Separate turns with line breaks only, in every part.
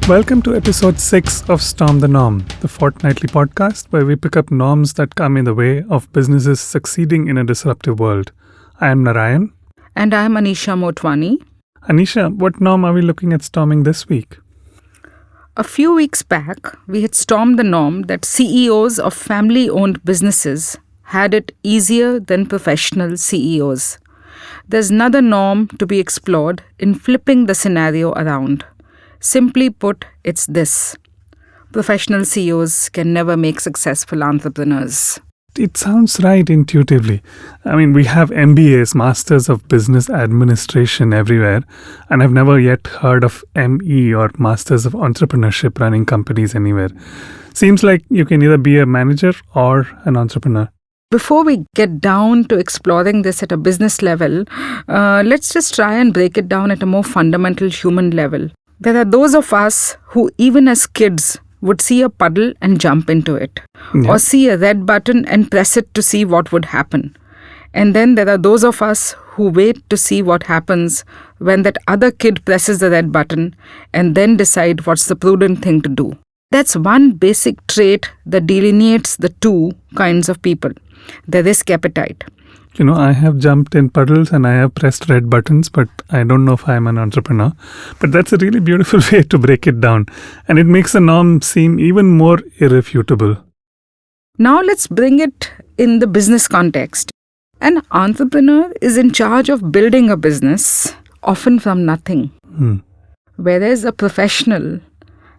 Welcome to episode 6 of Storm the Norm, the fortnightly podcast where we pick up norms that come in the way of businesses succeeding in a disruptive world. I am Narayan.
And I am Anisha Motwani.
Anisha, what norm are we looking at storming this week?
A few weeks back, we had stormed the norm that CEOs of family-owned businesses had it easier than professional CEOs. There's another norm to be explored in flipping the scenario around. Simply put, it's this. Professional CEOs can never make successful entrepreneurs.
It sounds right intuitively. I mean, we have MBAs, Masters of Business Administration everywhere, and I've never yet heard of ME or Masters of Entrepreneurship running companies anywhere. Seems like you can either be a manager or an entrepreneur.
Before we get down to exploring this at a business level, let's just try and break it down at a more fundamental human level. There are those of us who, even as kids, would see a puddle and jump into it, or see a red button and press it to see what would happen. And then there are those of us who wait to see what happens when that other kid presses the red button and then decide what's the prudent thing to do. That's one basic trait that delineates the two kinds of people, the risk appetite.
You know, I have jumped in puddles and I have pressed red buttons, but I don't know if I'm an entrepreneur. But that's a really beautiful way to break it down. And it makes the norm seem even more irrefutable.
Now let's bring it in the business context. An entrepreneur is in charge of building a business, often from nothing. Whereas a professional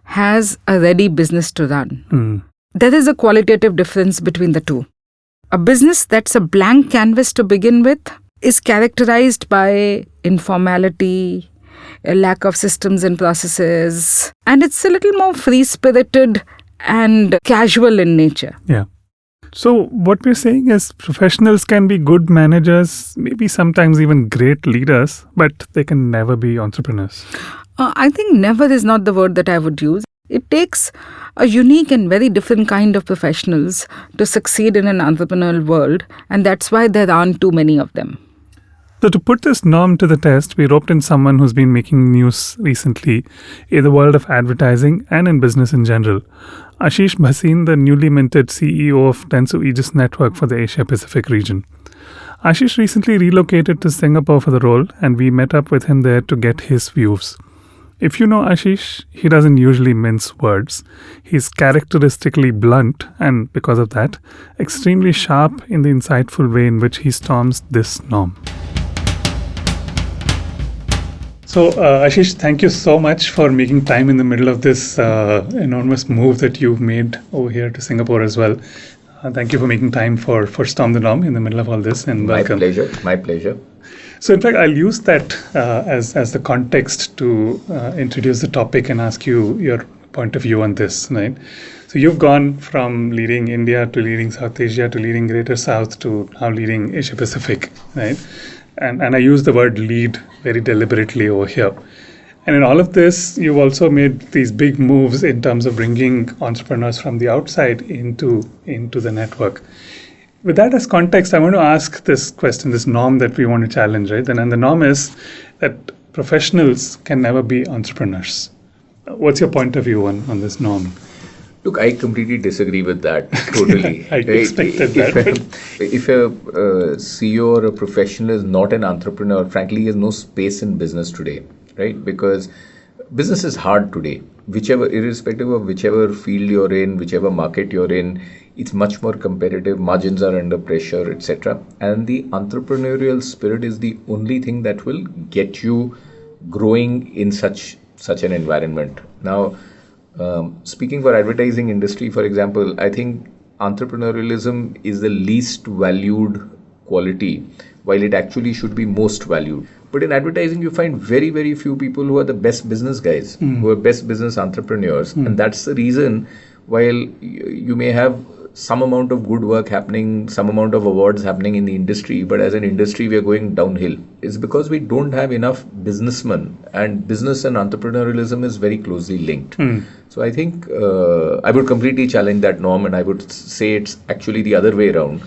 has a ready business to run. There is a qualitative difference between the two. A business that's a blank canvas to begin with is characterized by informality, a lack of systems and processes, and it's a little more free-spirited and casual in nature.
Yeah. So what we're saying is professionals can be good managers, maybe sometimes even great leaders, but they can never be entrepreneurs.
I think never is not the word that I would use. It takes a unique and very different kind of professionals to succeed in an entrepreneurial world, and that's why there aren't too many of them.
So to put this norm to the test, we roped in someone who's been making news recently in the world of advertising and in business in general. Ashish Bhasin, the newly minted CEO of Dentsu Aegis Network for the Asia Pacific region. Ashish recently relocated to Singapore for the role, and we met up with him there to get his views. If you know Ashish, he doesn't usually mince words. He's characteristically blunt and, because of that, extremely sharp in the insightful way in which he storms this norm. So, Ashish, thank you so much for making time in the middle of this enormous move that you've made over here to Singapore as well. Thank you for making time for Storm the Norm in the middle of all this, and welcome.
My pleasure.
So in fact, I'll use that as the context to introduce the topic and ask you your point of view on this, right? So you've gone from leading India to leading South Asia to leading Greater South to now leading Asia Pacific, right? And I use the word lead very deliberately over here. And in all of this, you've also made these big moves in terms of bringing entrepreneurs from the outside into the network. With that as context, I want to ask this question, this norm that we want to challenge, right? And the norm is that professionals can never be entrepreneurs. What's your point of view on this norm?
Look, I completely disagree with that, totally.
I expected that.
If a CEO or a professional is not an entrepreneur, frankly, he has no space in business today, right? Because business is hard today. Irrespective of whichever field you're in, whichever market you're in, it's much more competitive, margins are under pressure, etc. And the entrepreneurial spirit is the only thing that will get you growing in such an environment. Now, speaking for advertising industry, for example, I think entrepreneurialism is the least valued quality, while it actually should be most valued. But in advertising, you find very, very few people who are the best business guys, who are best business entrepreneurs. And that's the reason, while you may have some amount of good work happening, some amount of awards happening in the industry, but as an industry, we are going downhill. It's because we don't have enough businessmen, and business and entrepreneurialism is very closely linked. So I think I would completely challenge that norm, and I would say it's actually the other way around.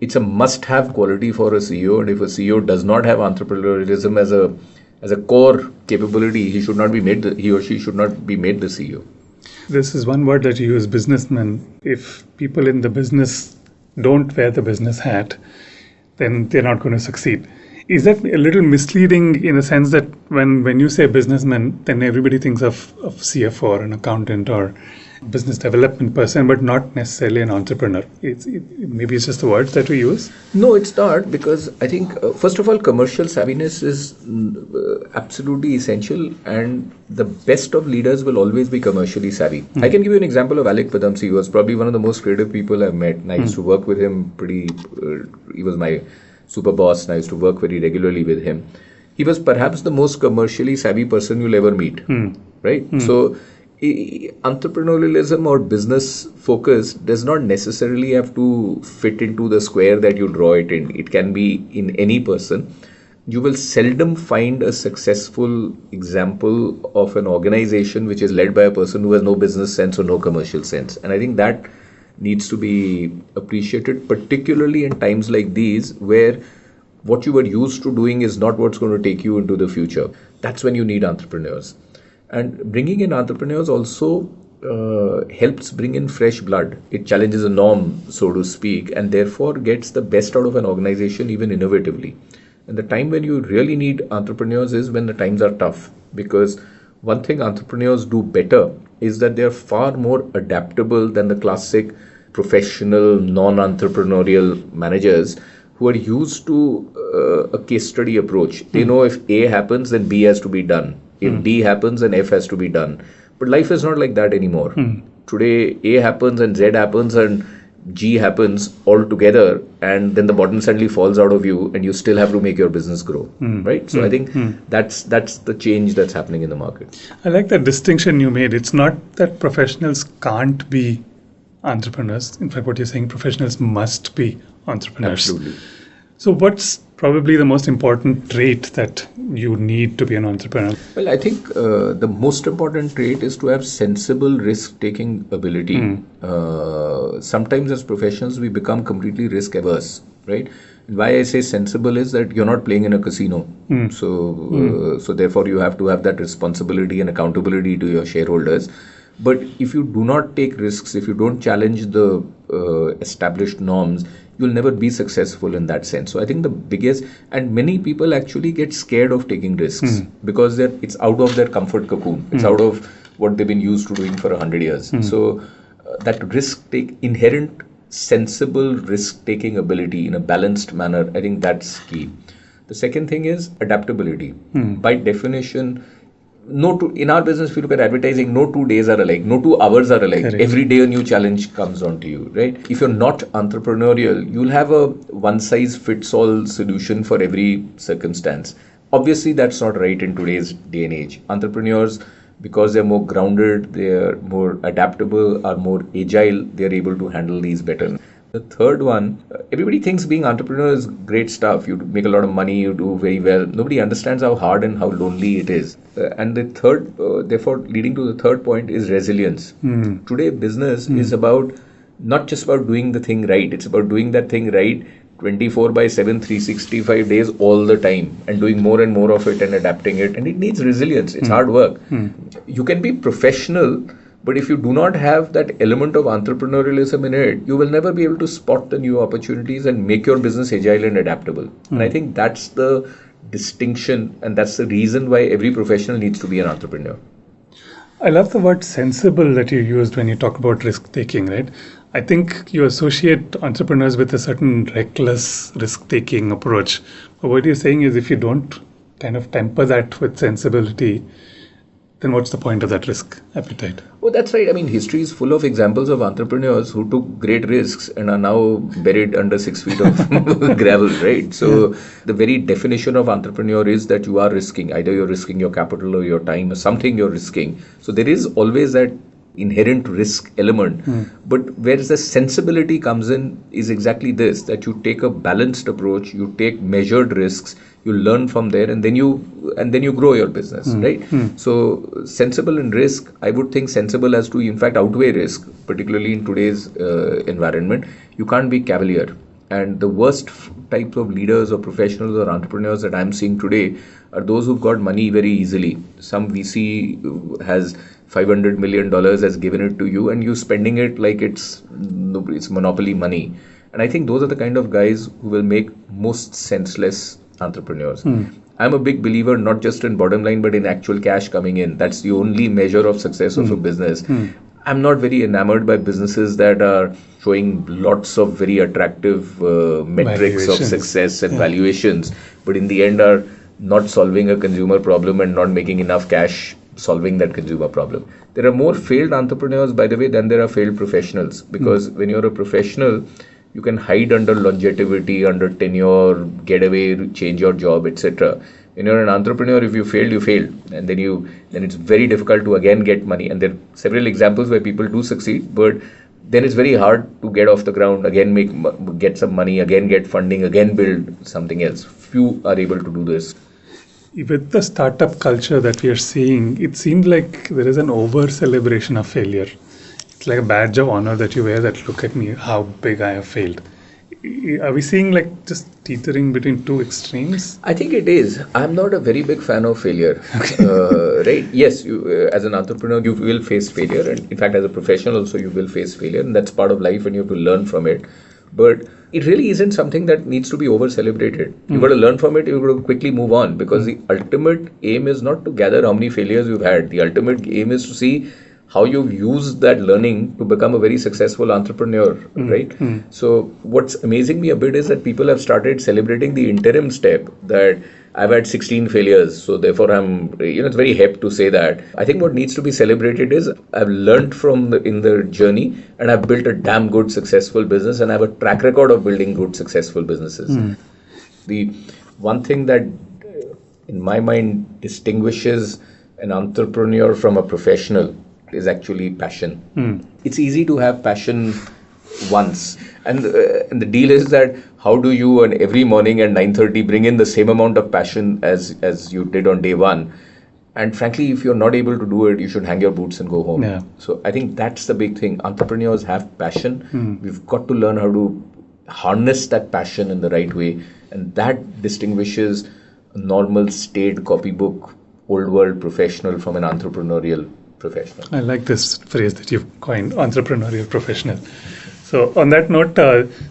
It's a must-have quality for a CEO, and if a CEO does not have entrepreneurialism as a core capability, he or she should not be made the CEO.
This is one word that you use, businessman. If people in the business don't wear the business hat, then they're not going to succeed. Is that a little misleading in the sense that when you say businessman, then everybody thinks of CFO or an accountant or business development person, but not necessarily an entrepreneur? Maybe it's just the words that we use.
No, it's not, because I think, first of all, commercial savviness is absolutely essential, and the best of leaders will always be commercially savvy. I can give you an example of Alec Padamsee, who was probably one of the most creative people I've met, and I used to work with him he was my super boss, and I used to work very regularly with him. He was perhaps the most commercially savvy person you'll ever meet, right? So entrepreneurialism or business focus does not necessarily have to fit into the square that you draw it in. It can be in any person. You will seldom find a successful example of an organization which is led by a person who has no business sense or no commercial sense. And I think that needs to be appreciated, particularly in times like these where what you were used to doing is not what's going to take you into the future. That's when you need entrepreneurs. And bringing in entrepreneurs also helps bring in fresh blood. It challenges a norm, so to speak, and therefore gets the best out of an organization even innovatively. And the time when you really need entrepreneurs is when the times are tough, because one thing entrepreneurs do better is that they're far more adaptable than the classic professional, non-entrepreneurial managers who are used to a case study approach. They know if A happens, then B has to be done. If D happens, then F has to be done. But life is not like that anymore. Today, A happens and Z happens and G happens all together, and then the bottom suddenly falls out of you and you still have to make your business grow, right? So I think that's the change that's happening in the market.
I like that distinction you made. It's not that professionals can't be entrepreneurs. In fact, what you're saying, professionals must be entrepreneurs.
Absolutely.
So what's probably the most important trait that you need to be an entrepreneur?
Well, I think the most important trait is to have sensible risk-taking ability. Sometimes as professionals, we become completely risk-averse, right? And why I say sensible is that you're not playing in a casino. So therefore, you have to have that responsibility and accountability to your shareholders. But if you do not take risks, if you don't challenge the established norms, you'll never be successful in that sense. So I think the biggest, and many people actually get scared of taking risks because it's out of their comfort cocoon. It's out of what they've been used to doing for 100 years. So that inherent sensible risk-taking ability in a balanced manner, I think that's key. The second thing is adaptability. By definition, in our business, if you look at advertising, no 2 days are alike, no 2 hours are alike.
Correct.
Every day a new challenge comes onto you, right? If you're not entrepreneurial, you'll have a one-size-fits-all solution for every circumstance. Obviously, that's not right in today's day and age. Entrepreneurs, because they're more grounded, they're more adaptable, are more agile, they're able to handle these better. The third one, everybody thinks being entrepreneur is great stuff. You make a lot of money, you do very well. Nobody understands how hard and how lonely it is. And the third, therefore, leading to the third point is resilience. Today, business is not just about doing the thing right. It's about doing that thing right 24/7, 365 days all the time, and doing more and more of it and adapting it. And it needs resilience. It's hard work. You can be professional, but if you do not have that element of entrepreneurialism in it, you will never be able to spot the new opportunities and make your business agile and adaptable. And I think that's the distinction, and that's the reason why every professional needs to be an entrepreneur.
I love the word sensible that you used when you talk about risk-taking, right? I think you associate entrepreneurs with a certain reckless risk-taking approach. But what you're saying is if you don't kind of temper that with sensibility, then what's the point of that risk appetite?
Oh, that's right. I mean, history is full of examples of entrepreneurs who took great risks and are now buried under 6 feet of gravel, right? So the very definition of entrepreneur is that you are risking. Either you're risking your capital or your time or something you're risking. So there is always that inherent risk element. But where the sensibility comes in is exactly this, that you take a balanced approach, you take measured risks, you learn from there, and then you grow your business, right? So sensible in risk, I would think sensible has to in fact outweigh risk, particularly in today's environment. You can't be cavalier. And the worst types of leaders or professionals or entrepreneurs that I'm seeing today are those who've got money very easily. Some VC has $500 million, has given it to you, and you're spending it like it's monopoly money. And I think those are the kind of guys who will make most senseless entrepreneurs. I'm a big believer not just in bottom line, but in actual cash coming in. That's the only measure of success of a business. I'm not very enamored by businesses that are showing lots of very attractive metrics of success and valuations, but in the end are not solving a consumer problem and not making enough cash solving that consumer problem. There are more failed entrepreneurs, by the way, than there are failed professionals, because when you're a professional, you can hide under longevity, under tenure, get away, change your job, etc. When you're an entrepreneur, if you failed, you failed, and then it's very difficult to again get money. And there are several examples where people do succeed, but then it's very hard to get off the ground, again get some money, again get funding, again build something else. Few are able to do this.
With the startup culture that we are seeing, it seems like there is an over-celebration of failure. It's like a badge of honor that you wear, that look at me, how big I have failed. Are we seeing like just teetering between two extremes?
I think it is. I'm not a very big fan of failure. Right? Yes, as an entrepreneur, you will face failure. And in fact, as a professional also, you will face failure. And that's part of life and you have to learn from it. But it really isn't something that needs to be over-celebrated. You've got to learn from it. You've got to quickly move on. Because the ultimate aim is not to gather how many failures you've had. The ultimate aim is to see how you've used that learning to become a very successful entrepreneur, right? So what's amazing me a bit is that people have started celebrating the interim step, that I've had 16 failures, so therefore it's very hip to say that. I think what needs to be celebrated is I've learned in the journey, and I've built a damn good successful business, and I have a track record of building good successful businesses. The one thing that in my mind distinguishes an entrepreneur from a professional is actually passion. It's easy to have passion once, and the deal is that how do you on every morning at 9:30 bring in the same amount of passion as you did on day one? And frankly, if you're not able to do it, you should hang your boots and go home. So I think that's the big thing. Entrepreneurs have passion. We've got to learn how to harness that passion in the right way, and that distinguishes a normal staid copybook old world professional from an entrepreneurial professional.
I like this phrase that you've coined, entrepreneurial professional. So on that note,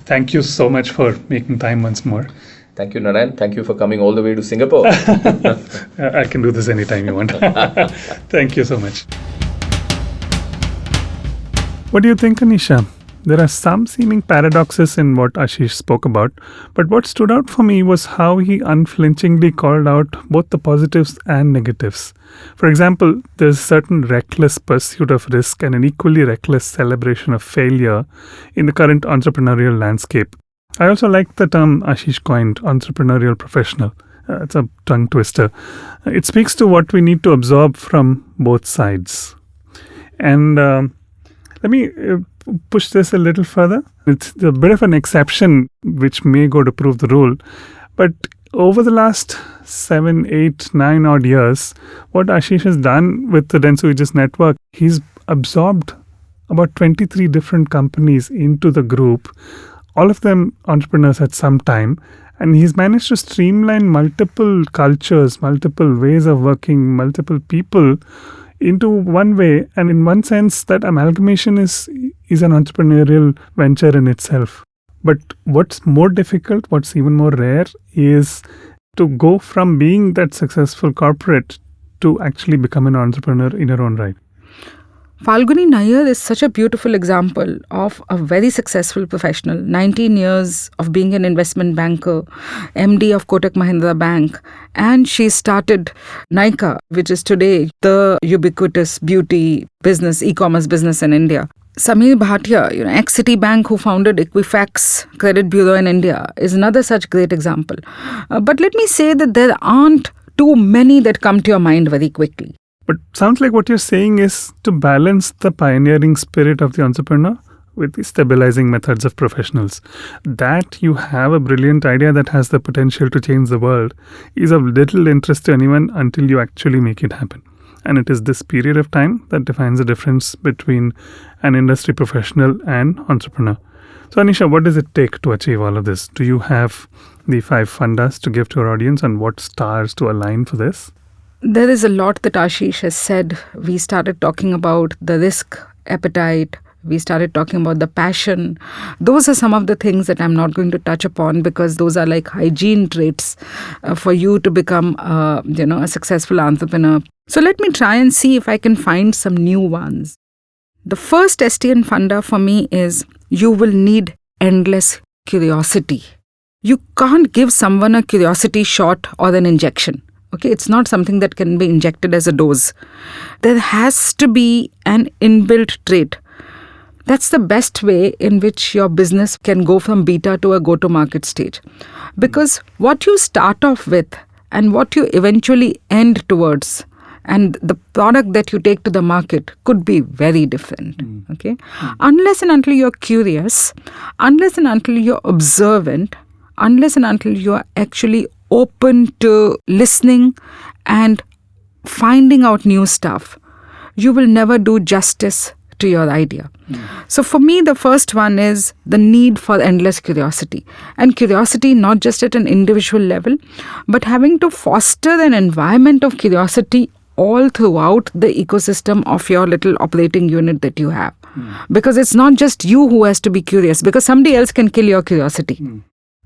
thank you so much for making time once more.
Thank you, Narayan. Thank you for coming all the way to Singapore.
I can do this anytime you want. Thank you so much. What do you think, Anisha? There are some seeming paradoxes in what Ashish spoke about, but what stood out for me was how he unflinchingly called out both the positives and negatives. For example, there's a certain reckless pursuit of risk and an equally reckless celebration of failure in the current entrepreneurial landscape. I also like the term Ashish coined, entrepreneurial professional. It's a tongue twister. It speaks to what we need to absorb from both sides. And let me push this a little further. It's a bit of an exception which may go to prove the rule. But over the last 7, 8, 9 odd years, what Ashish has done with the Dentsu Aegis network, he's absorbed about 23 different companies into the group, all of them entrepreneurs at some time. And he's managed to streamline multiple cultures, multiple ways of working, multiple people into one way. And in one sense, that amalgamation is an entrepreneurial venture in itself. But what's more difficult, what's even more rare, is to go from being that successful corporate to actually become an entrepreneur in your own right.
Falguni Nair is such a beautiful example of a very successful professional. 19 years of being an investment banker, MD of Kotak Mahindra Bank, and she started Nykaa, which is today the ubiquitous beauty business, e-commerce business in India. Samir Bhatia, ex-Citibank, who founded Equifax Credit Bureau in India, is another such great example. But let me say that there aren't too many that come to your mind very quickly.
But sounds like what you're saying is to balance the pioneering spirit of the entrepreneur with the stabilizing methods of professionals. That you have a brilliant idea that has the potential to change the world is of little interest to anyone until you actually make it happen. And it is this period of time that defines the difference between an industry professional and entrepreneur. So, Anisha, what does it take to achieve all of this? Do you have the 5 fundas to give to our audience, and what stars to align for this?
There is a lot that Ashish has said. We started talking about the risk appetite. We started talking about the passion. Those are some of the things that I'm not going to touch upon because those are like hygiene traits for you to become, a successful entrepreneur. So let me try and see if I can find some new ones. The first STN funda for me is you will need endless curiosity. You can't give someone a curiosity shot or an injection. Okay, it's not something that can be injected as a dose. There has to be an inbuilt trait. That's the best way in which your business can go from beta to a go-to-market stage. Because what you start off with and what you eventually end towards and the product that you take to the market could be very different. Okay, unless and until you're curious, unless and until you're observant, unless and until you're actually open to listening and finding out new stuff, you will never do justice to your idea. So for me, the first one is the need for endless curiosity. And curiosity not just at an individual level, but having to foster an environment of curiosity all throughout the ecosystem of your little operating unit that you have. Because it's not just you who has to be curious, because somebody else can kill your curiosity.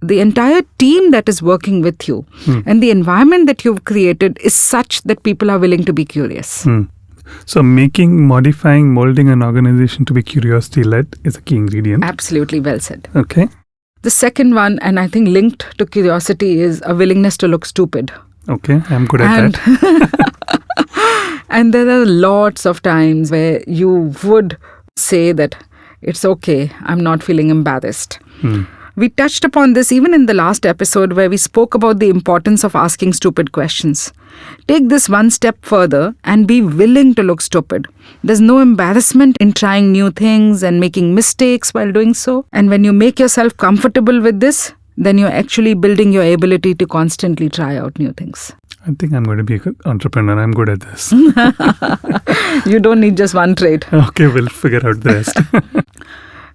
The entire team that is working with you and the environment that you've created is such that people are willing to be curious.
So making, modifying, molding an organization to be curiosity-led is a key ingredient.
Absolutely well said.
Okay.
The second one, and I think linked to curiosity, is a willingness to look stupid.
Okay, I'm good at that.
And there are lots of times where you would say that it's okay, I'm not feeling embarrassed. We touched upon this even in the last episode where we spoke about the importance of asking stupid questions. Take this one step further and be willing to look stupid. There's no embarrassment in trying new things and making mistakes while doing so. And when you make yourself comfortable with this, then you're actually building your ability to constantly try out new things.
I think I'm going to be an entrepreneur. I'm good at this.
You don't need just one trait.
Okay, we'll figure out the rest.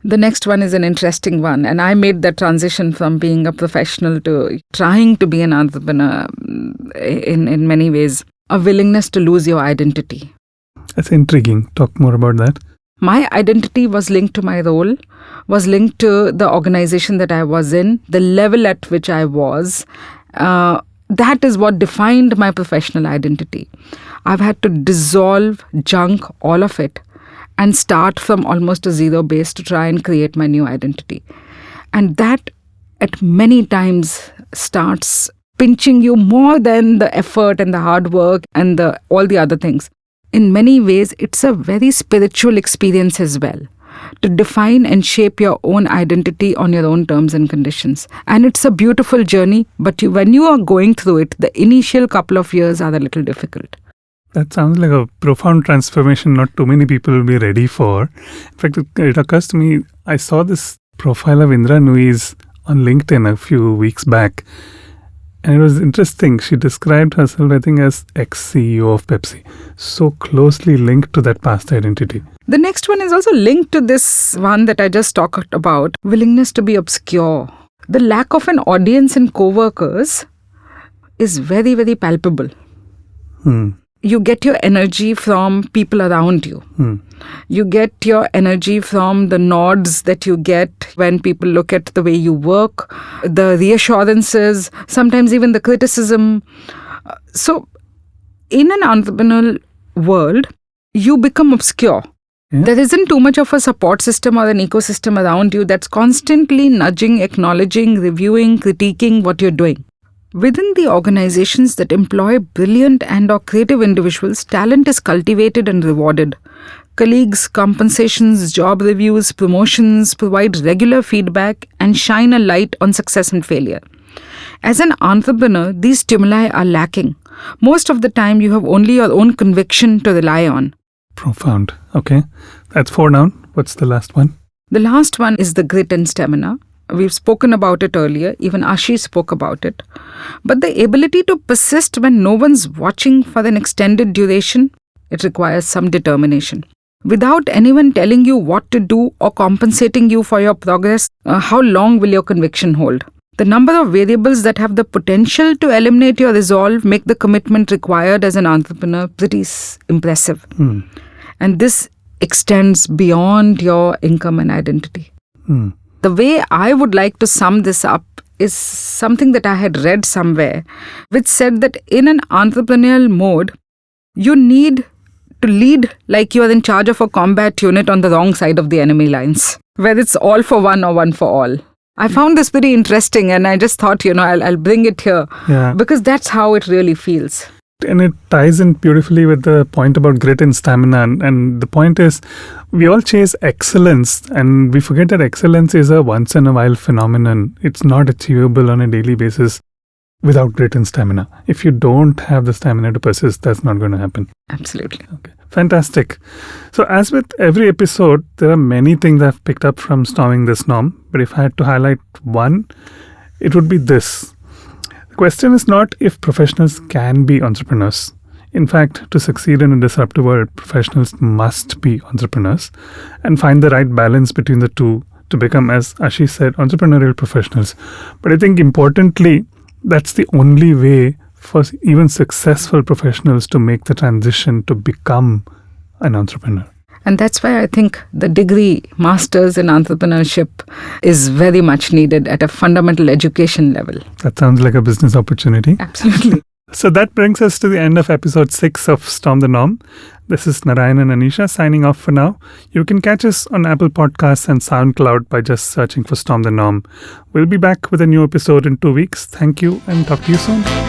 The next one is an interesting one, and I made that transition from being a professional to trying to be an entrepreneur in many ways. A willingness to lose your identity.
That's intriguing. Talk more about that.
My identity was linked to my role, was linked to the organization that I was in, the level at which I was. That is what defined my professional identity. I've had to dissolve, junk, all of it, and start from almost a zero base to try and create my new identity. And that at many times starts pinching you more than the effort and the hard work and all the other things. In many ways, it's a very spiritual experience as well, to define and shape your own identity on your own terms and conditions. And it's a beautiful journey, but when you are going through it, the initial couple of years are a little difficult.
That sounds like a profound transformation not too many people will be ready for. In fact, it occurs to me, I saw this profile of Indra Nui's on LinkedIn a few weeks back. And it was interesting. She described herself, I think, as ex-CEO of Pepsi. So closely linked to that past identity.
The next one is also linked to this one that I just talked about. Willingness to be obscure. The lack of an audience and co-workers is very, very palpable. You get your energy from people around you. You get your energy from the nods that you get when people look at the way you work, the reassurances, sometimes even the criticism. So in an entrepreneurial world, you become obscure.
Yeah.
There isn't too much of a support system or an ecosystem around you that's constantly nudging, acknowledging, reviewing, critiquing what you're doing. Within the organizations that employ brilliant and/or creative individuals, talent is cultivated and rewarded. Colleagues, compensations, job reviews, promotions provide regular feedback and shine a light on success and failure. As an entrepreneur, these stimuli are lacking. Most of the time, you have only your own conviction to rely on.
Profound. Okay. That's 4 down. What's the last one?
The last one is the grit and stamina. We've spoken about it earlier. Even Ashish spoke about it. But the ability to persist when no one's watching for an extended duration, it requires some determination. without anyone telling you what to do or compensating you for your progress, how long will your conviction hold? The number of variables that have the potential to eliminate your resolve make the commitment required as an entrepreneur pretty impressive. And this extends beyond your income and identity. The way I would like to sum this up is something that I had read somewhere, which said that in an entrepreneurial mode, you need to lead like you are in charge of a combat unit on the wrong side of the enemy lines, where it's all for one or one for all. I found this pretty interesting, and I just thought, I'll bring it here because that's how it really feels.
And it ties in beautifully with the point about grit and stamina. And the point is, we all chase excellence, and we forget that excellence is a once-in-a-while phenomenon. It's not achievable on a daily basis without grit and stamina. If you don't have the stamina to persist, that's not going to happen.
Absolutely.
Okay. Fantastic. So as with every episode, there are many things I've picked up from Storming This Norm. But if I had to highlight one, it would be this. The question is not if professionals can be entrepreneurs. In fact, to succeed in a disruptive world, professionals must be entrepreneurs and find the right balance between the two to become, as Ashish said, entrepreneurial professionals. But I think importantly, that's the only way for even successful professionals to make the transition to become an entrepreneur.
And that's why I think the degree, Masters in Entrepreneurship, is very much needed at a fundamental education level.
That sounds like a business opportunity.
Absolutely.
So that brings us to the end of episode 6 of Storm the Norm. This is Narayan and Anisha signing off for now. You can catch us on Apple Podcasts and SoundCloud by just searching for Storm the Norm. We'll be back with a new episode in 2 weeks. Thank you and talk to you soon.